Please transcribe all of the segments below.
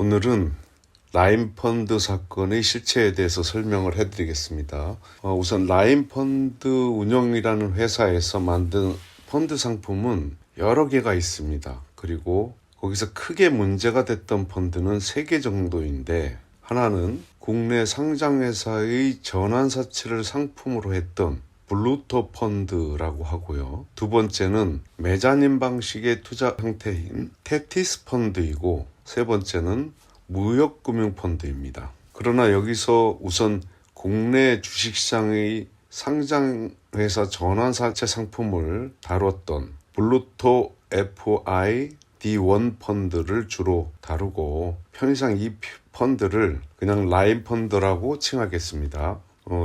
오늘은 라임펀드 사건의 실체에 대해서 설명을 해드리겠습니다. 우선 라임펀드 운용이라는 회사에서 만든 펀드 상품은 여러 개가 있습니다. 그리고 거기서 크게 문제가 됐던 펀드는 3개 정도인데, 하나는 국내 상장회사의 전환사채를 상품으로 했던 블루토 펀드라고 하고요. 두 번째는 메자닌 방식의 투자 형태인 테티스 펀드이고, 세 번째는 무역금융펀드입니다. 그러나 여기서 우선 국내 주식시장의 상장회사 전환사채 상품을 다뤘던 블루토 FID1 펀드를 주로 다루고, 편의상 이 펀드를 그냥 라임 펀드라고 칭하겠습니다.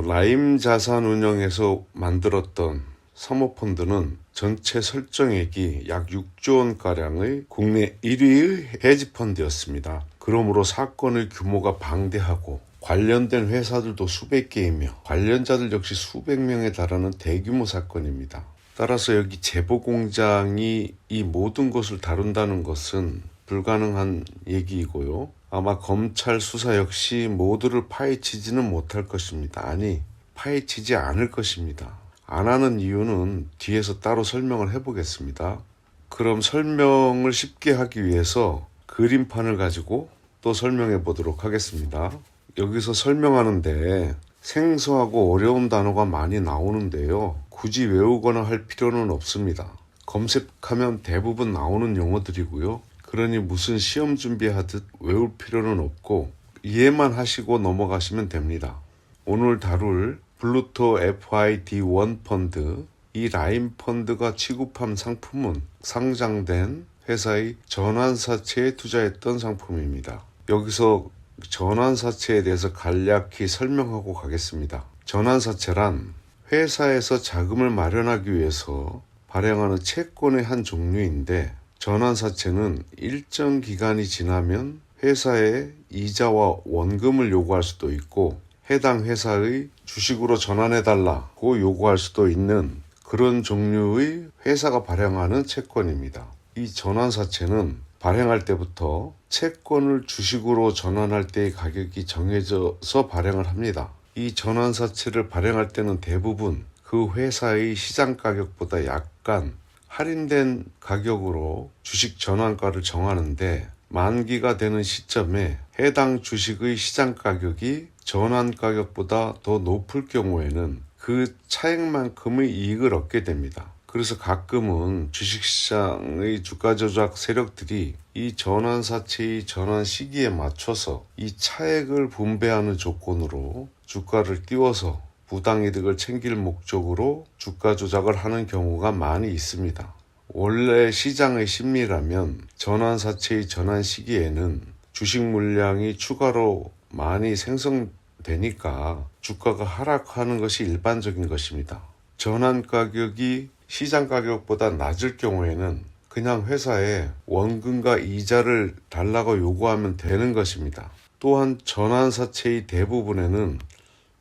라임 자산운용에서 만들었던 사모펀드는 전체 설정액이 약 6조 원가량의 국내 1위의 헤지펀드였습니다. 그러므로 사건의 규모가 방대하고 관련된 회사들도 수백 개이며 관련자들 역시 수백 명에 달하는 대규모 사건입니다. 따라서 여기 제보공장이 이 모든 것을 다룬다는 것은 불가능한 얘기이고요. 아마 검찰 수사 역시 모두를 파헤치지는 못할 것입니다. 아니, 파헤치지 않을 것입니다. 안 하는 이유는 뒤에서 따로 설명을 해보겠습니다. 그럼 설명을 쉽게 하기 위해서 그림판을 가지고 또 설명해 보도록 하겠습니다. 여기서 설명하는데 생소하고 어려운 단어가 많이 나오는데요. 굳이 외우거나 할 필요는 없습니다. 검색하면 대부분 나오는 용어들이고요. 그러니 무슨 시험 준비하듯 외울 필요는 없고 이해만 하시고 넘어가시면 됩니다. 오늘 다룰 블루토 FID1 펀드, 이 라임 펀드가 취급한 상품은 상장된 회사의 전환사채에 투자했던 상품입니다. 여기서 전환사채에 대해서 간략히 설명하고 가겠습니다. 전환사채란 회사에서 자금을 마련하기 위해서 발행하는 채권의 한 종류인데, 전환사채는 일정 기간이 지나면 회사에 이자와 원금을 요구할 수도 있고 해당 회사의 주식으로 전환해달라고 요구할 수도 있는 그런 종류의 회사가 발행하는 채권입니다. 이 전환사채는 발행할 때부터 채권을 주식으로 전환할 때의 가격이 정해져서 발행을 합니다. 이 전환사채를 발행할 때는 대부분 그 회사의 시장 가격보다 약간 할인된 가격으로 주식 전환가를 정하는데, 만기가 되는 시점에 해당 주식의 시장 가격이 전환 가격보다 더 높을 경우에는 그 차액만큼의 이익을 얻게 됩니다. 그래서 가끔은 주식시장의 주가 조작 세력들이 이 전환사채의 전환 시기에 맞춰서 이 차액을 분배하는 조건으로 주가를 띄워서 부당이득을 챙길 목적으로 주가 조작을 하는 경우가 많이 있습니다. 원래 시장의 심리라면 전환사채의 전환 시기에는 주식 물량이 추가로 많이 생성되니까 주가가 하락하는 것이 일반적인 것입니다. 전환 가격이 시장 가격보다 낮을 경우에는 그냥 회사에 원금과 이자를 달라고 요구하면 되는 것입니다. 또한 전환사채의 대부분에는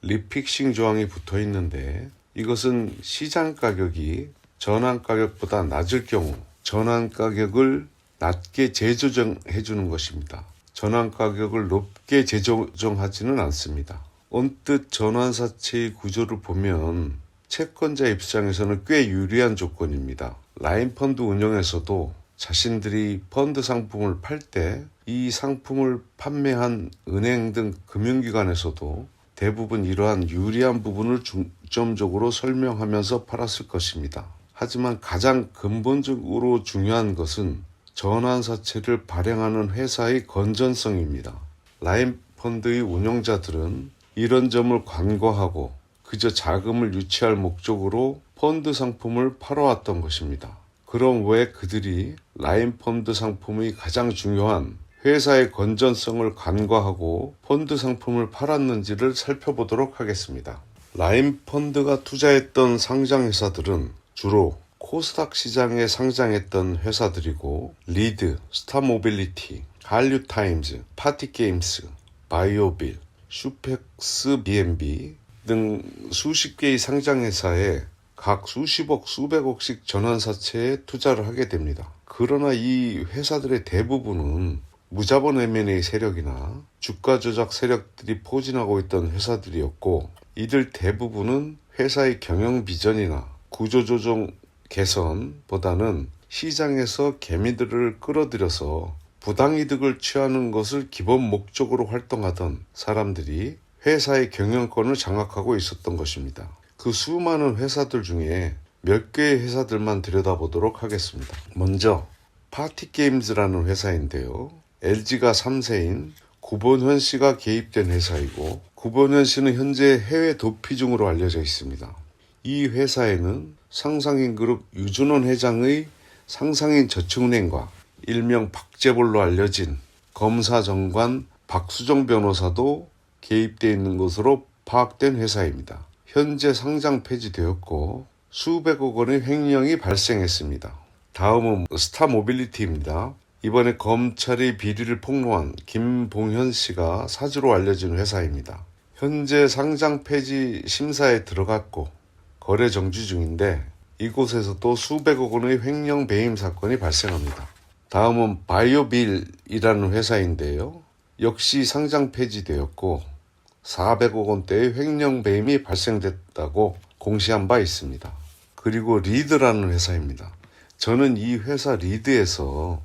리픽싱 조항이 붙어 있는데, 이것은 시장 가격이 전환 가격보다 낮을 경우 전환 가격을 낮게 재조정해 주는 것입니다. 전환 가격을 높게 재조정하지는 않습니다. 언뜻 전환사채의 구조를 보면 채권자 입장에서는 꽤 유리한 조건입니다. 라임 펀드 운영에서도 자신들이 펀드 상품을 팔 때 이 상품을 판매한 은행 등 금융기관에서도 대부분 이러한 유리한 부분을 중점적으로 설명하면서 팔았을 것입니다. 하지만 가장 근본적으로 중요한 것은 전환사채를 발행하는 회사의 건전성입니다. 라임 펀드의 운영자들은 이런 점을 간과하고 그저 자금을 유치할 목적으로 펀드 상품을 팔아왔던 것입니다. 그럼 왜 그들이 라임 펀드 상품의 가장 중요한 회사의 건전성을 간과하고 펀드 상품을 팔았는지를 살펴보도록 하겠습니다. 라임 펀드가 투자했던 상장회사들은 주로 코스닥 시장에 상장했던 회사들이고, 리드, 스타모빌리티, 한류타임즈, 파티게임스, 바이오빌, 슈펙스 B&B 등 수십 개의 상장회사에 각 수십억, 수백억씩 전환사채에 투자를 하게 됩니다. 그러나 이 회사들의 대부분은 무자본 M&A 세력이나 주가 조작 세력들이 포진하고 있던 회사들이었고, 이들 대부분은 회사의 경영 비전이나 구조조정 개선보다는 시장에서 개미들을 끌어들여서 부당이득을 취하는 것을 기본 목적으로 활동하던 사람들이 회사의 경영권을 장악하고 있었던 것입니다. 그 수많은 회사들 중에 몇 개의 회사들만 들여다보도록 하겠습니다. 먼저 파티게임즈라는 회사인데요. LG가 3세인 구본현 씨가 개입된 회사이고, 구본현 씨는 현재 해외 도피 중으로 알려져 있습니다. 이 회사에는 상상인 그룹 유준원 회장의 상상인 저축은행과 일명 박재벌로 알려진 검사정관 박수정 변호사도 개입되어 있는 것으로 파악된 회사입니다. 현재 상장 폐지되었고 수백억 원의 횡령이 발생했습니다. 다음은 스타모빌리티입니다. 이번에 검찰이 비리를 폭로한 김봉현 씨가 사주로 알려진 회사입니다. 현재 상장 폐지 심사에 들어갔고 거래 정지 중인데, 이곳에서도 수백억 원의 횡령 배임 사건이 발생합니다. 다음은 바이오빌이라는 회사인데요. 역시 상장 폐지되었고 400억 원대의 횡령 배임이 발생됐다고 공시한 바 있습니다. 그리고 리드라는 회사입니다. 저는 이 회사 리드에서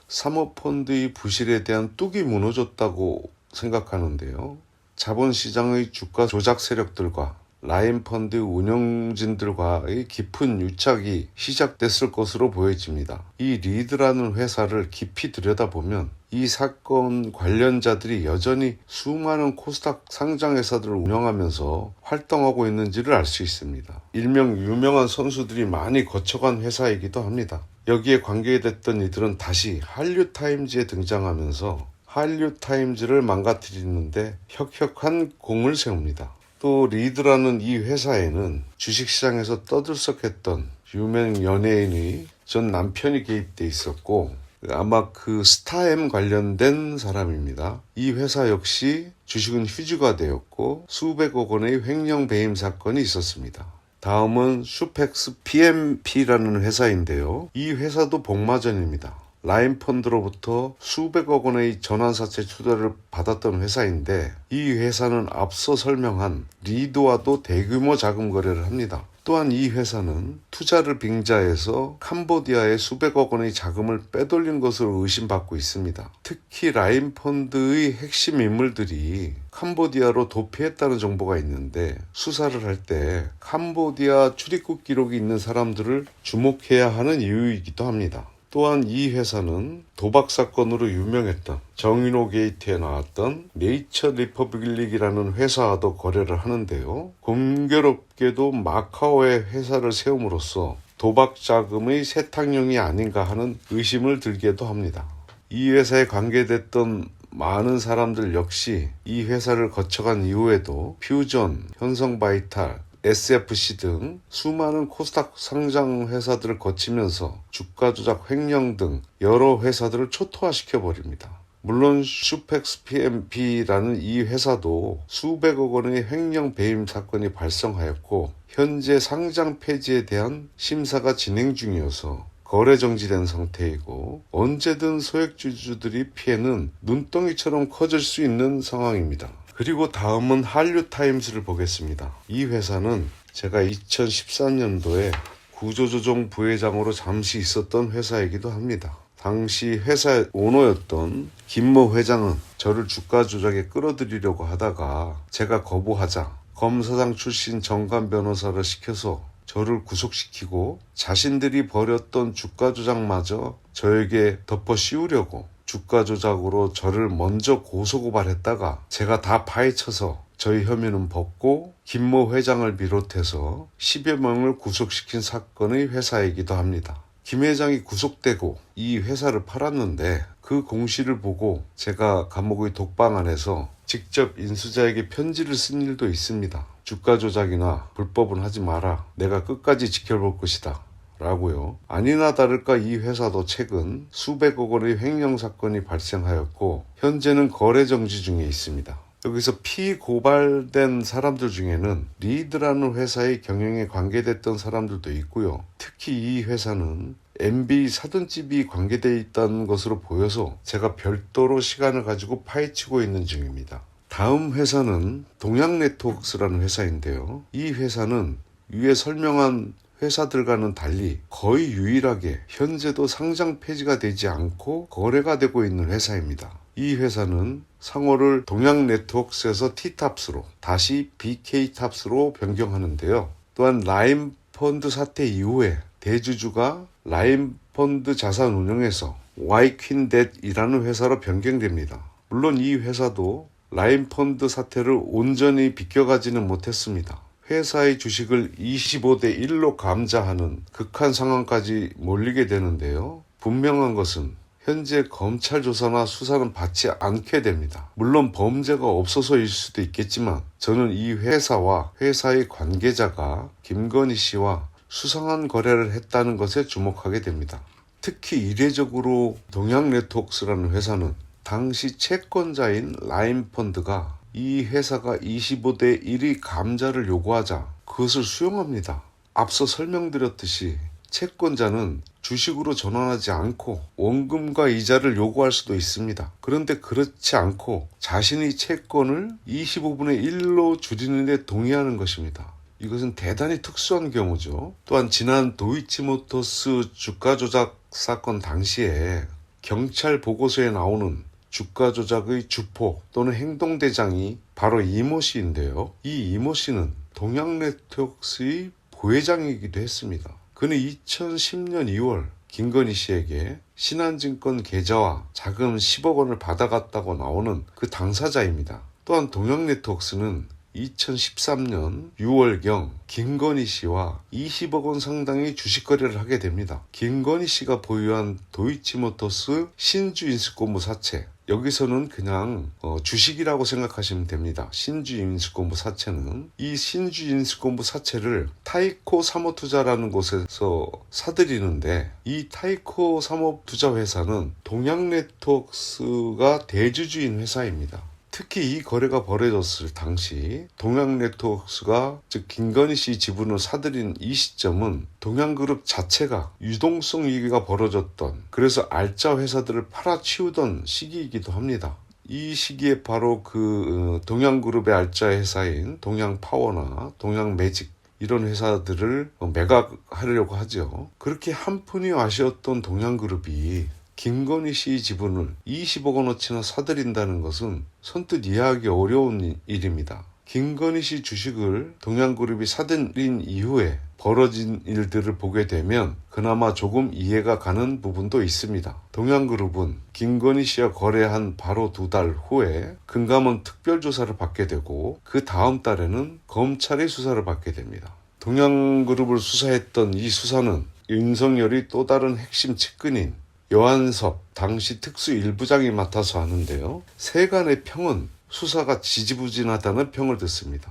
사모펀드의 부실에 대한 뚝이 무너졌다고 생각하는데요. 자본시장의 주가 조작 세력들과 라인펀드 운영진들과의 깊은 유착이 시작됐을 것으로 보여집니다. 이 리드라는 회사를 깊이 들여다보면 이 사건 관련자들이 여전히 수많은 코스닥 상장회사들을 운영하면서 활동하고 있는지를 알 수 있습니다. 일명 유명한 선수들이 많이 거쳐간 회사이기도 합니다. 여기에 관계됐던 이들은 다시 한류타임즈에 등장하면서 한류타임즈를 망가뜨리는데 혁혁한 공을 세웁니다. 또 리드라는 이 회사에는 주식시장에서 떠들썩했던 유명 연예인의 전 남편이 개입돼 있었고, 아마 그 스타엠 관련된 사람입니다. 이 회사 역시 주식은 휴지가 되었고 수백억 원의 횡령 배임 사건이 있었습니다. 다음은 슈펙스 PMP라는 회사인데요. 이 회사도 복마전입니다. 라인펀드로부터 수백억 원의 전환사채 투자를 받았던 회사인데, 이 회사는 앞서 설명한 리드와도 대규모 자금 거래를 합니다. 또한 이 회사는 투자를 빙자해서 캄보디아에 수백억 원의 자금을 빼돌린 것으로 의심받고 있습니다. 특히 라인펀드의 핵심 인물들이 캄보디아로 도피했다는 정보가 있는데, 수사를 할 때 캄보디아 출입국 기록이 있는 사람들을 주목해야 하는 이유이기도 합니다. 또한 이 회사는 도박 사건으로 유명했던 정인호 게이트에 나왔던 네이처 리퍼블릭이라는 회사와도 거래를 하는데요. 공교롭게도 마카오에 회사를 세움으로써 도박 자금의 세탁용이 아닌가 하는 의심을 들게도 합니다. 이 회사에 관계됐던 많은 사람들 역시 이 회사를 거쳐간 이후에도 퓨전, 현성바이탈, SFC 등 수많은 코스닥 상장 회사들을 거치면서 주가 조작 횡령 등 여러 회사들을 초토화시켜버립니다. 물론 슈펙스 PMP라는 이 회사도 수백억 원의 횡령 배임 사건이 발생하였고 현재 상장 폐지에 대한 심사가 진행 중이어서 거래 정지된 상태이고, 언제든 소액주주들이 피해는 눈덩이처럼 커질 수 있는 상황입니다. 그리고 다음은 한류타임즈를 보겠습니다. 이 회사는 제가 2013년도에 구조조정 부회장으로 잠시 있었던 회사이기도 합니다. 당시 회사 오너였던 김모 회장은 저를 주가 조작에 끌어들이려고 하다가 제가 거부하자 검사장 출신 정관 변호사를 시켜서 저를 구속시키고 자신들이 벌였던 주가 조작마저 저에게 덮어 씌우려고 주가 조작으로 저를 먼저 고소고발했다가 제가 다 파헤쳐서 저희 혐의는 벗고 김모 회장을 비롯해서 10여 명을 구속시킨 사건의 회사이기도 합니다. 김 회장이 구속되고 이 회사를 팔았는데 그 공시를 보고 제가 감옥의 독방 안에서 직접 인수자에게 편지를 쓴 일도 있습니다. 주가 조작이나 불법은 하지 마라. 내가 끝까지 지켜볼 것이다. 라고요. 아니나 다를까 이 회사도 최근 수백억 원의 횡령 사건이 발생하였고 현재는 거래 정지 중에 있습니다. 여기서 피고발된 사람들 중에는 리드라는 회사의 경영에 관계됐던 사람들도 있고요. 특히 이 회사는 MB 사돈집이 관계되어 있다는 것으로 보여서 제가 별도로 시간을 가지고 파헤치고 있는 중입니다. 다음 회사는 동양네트워크스라는 회사인데요. 이 회사는 위에 설명한 회사들과는 달리 거의 유일하게 현재도 상장 폐지가 되지 않고 거래가 되고 있는 회사입니다. 이 회사는 상호를 동양네트워크스에서 T탑스로 다시 BK탑스로 변경하는데요. 또한 라임펀드 사태 이후에 대주주가 라임펀드 자산운용에서 YQuinDebt이라는 회사로 변경됩니다. 물론 이 회사도 라임펀드 사태를 온전히 비껴가지는 못했습니다. 회사의 주식을 25대 1로 감자하는 극한 상황까지 몰리게 되는데요. 분명한 것은 현재 검찰 조사나 수사는 받지 않게 됩니다. 물론 범죄가 없어서일 수도 있겠지만 저는 이 회사와 회사의 관계자가 김건희 씨와 수상한 거래를 했다는 것에 주목하게 됩니다. 특히 이례적으로 동양네트워크스라는 회사는 당시 채권자인 라임펀드가 이 회사가 25대 1의 감자를 요구하자 그것을 수용합니다. 앞서 설명드렸듯이 채권자는 주식으로 전환하지 않고 원금과 이자를 요구할 수도 있습니다. 그런데 그렇지 않고 자신의 채권을 25분의 1로 줄이는 데 동의하는 것입니다. 이것은 대단히 특수한 경우죠. 또한 지난 도이치모터스 주가 조작 사건 당시에 경찰 보고서에 나오는 주가 조작의 주포 또는 행동대장이 바로 이모 씨인데요. 이 이모 씨는 동양네트워크스의 부회장이기도 했습니다. 그는 2010년 2월 김건희 씨에게 신한증권 계좌와 자금 10억 원을 받아갔다고 나오는 그 당사자입니다. 또한 동양네트워크스는 2013년 6월경 김건희 씨와 20억 원 상당의 주식 거래를 하게 됩니다. 김건희 씨가 보유한 도이치모터스 신주인수권부 사채, 여기서는 그냥 주식이라고 생각하시면 됩니다. 신주인수권부 사채는 이 신주인수권부 사채를 타이코 사모투자라는 곳에서 사들이는데 이 타이코 사모투자회사는 동양네트워크스가 대주주인 회사입니다. 특히 이 거래가 벌어졌을 당시 동양네트워크스가 즉 김건희 씨 지분을 사들인 이 시점은 동양그룹 자체가 유동성 위기가 벌어졌던, 그래서 알짜 회사들을 팔아치우던 시기이기도 합니다. 이 시기에 바로 그 동양그룹의 알짜 회사인 동양파워나 동양매직 이런 회사들을 매각하려고 하죠. 그렇게 한푼이 아쉬웠던 동양그룹이 김건희 씨의 지분을 20억 원어치나 사들인다는 것은 선뜻 이해하기 어려운 일입니다. 김건희 씨 주식을 동양그룹이 사들인 이후에 벌어진 일들을 보게 되면 그나마 조금 이해가 가는 부분도 있습니다. 동양그룹은 김건희 씨와 거래한 바로 2달 후에 금감원 특별조사를 받게 되고 그 다음 달에는 검찰의 수사를 받게 됩니다. 동양그룹을 수사했던 이 수사는 윤석열이 또 다른 핵심 측근인 여한섭 당시 특수 1부장이 맡아서 하는데요. 세간의 평은 수사가 지지부진하다는 평을 듣습니다.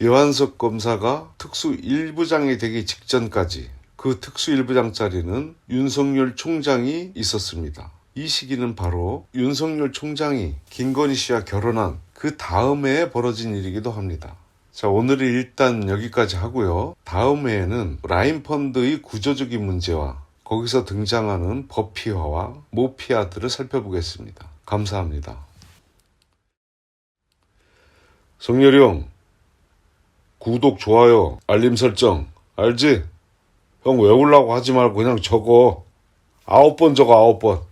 여한섭 검사가 특수 1부장이 되기 직전까지 그 특수 1부장 자리는 윤석열 총장이 있었습니다. 이 시기는 바로 윤석열 총장이 김건희 씨와 결혼한 그 다음 해에 벌어진 일이기도 합니다. 자, 오늘은 일단 여기까지 하고요. 다음 해에는 라임펀드의 구조적인 문제와 거기서 등장하는 버피아와 모피아들을 살펴보겠습니다. 감사합니다. 성렬이 형, 구독, 좋아요, 알림 설정 알지? 형 외우려고 하지 말고 그냥 적어. 9번 적어, 9번.